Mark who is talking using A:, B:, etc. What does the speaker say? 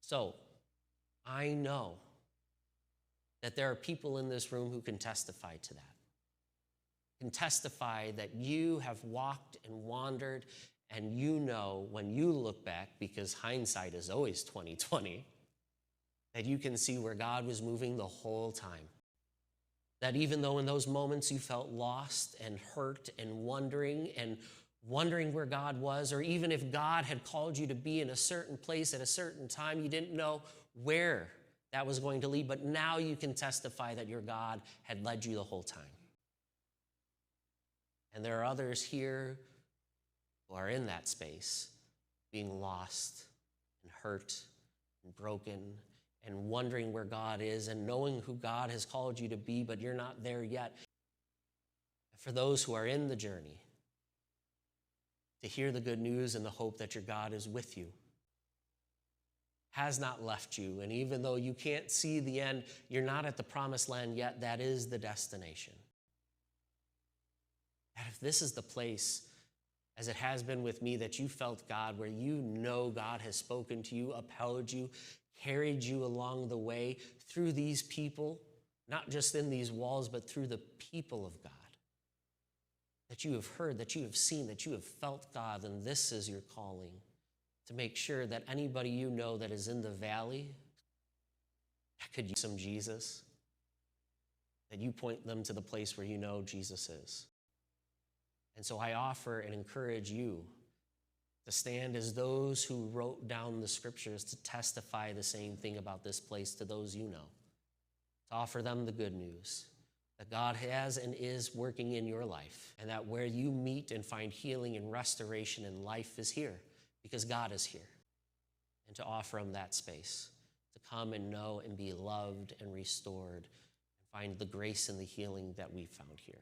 A: So I know that there are people in this room who can testify to that, can testify that you have walked and wandered, and you know when you look back, because hindsight is always 2020, that you can see where God was moving the whole time. That even though in those moments you felt lost and hurt and wondering where God was, or even if God had called you to be in a certain place at a certain time, you didn't know where that was going to lead, but now you can testify that your God had led you the whole time. And there are others here who are in that space, being lost and hurt and broken and wondering where God is and knowing who God has called you to be, but you're not there yet. For those who are in the journey, to hear the good news and the hope that your God is with you, has not left you, and even though you can't see the end, you're not at the promised land yet, that is the destination. And if this is the place, as it has been with me, that you felt God, where you know God has spoken to you, upheld you, carried you along the way through these people, not just in these walls, but through the people of God, that you have heard, that you have seen, that you have felt God, and this is your calling, to make sure that anybody you know that is in the valley that could use some Jesus, that you point them to the place where you know Jesus is. And so I offer and encourage you to stand as those who wrote down the scriptures to testify the same thing about this place to those you know, to offer them the good news that God has and is working in your life, and that where you meet and find healing and restoration in life is here, because God is here, and to offer them that space to come and know and be loved and restored and find the grace and the healing that we've found here.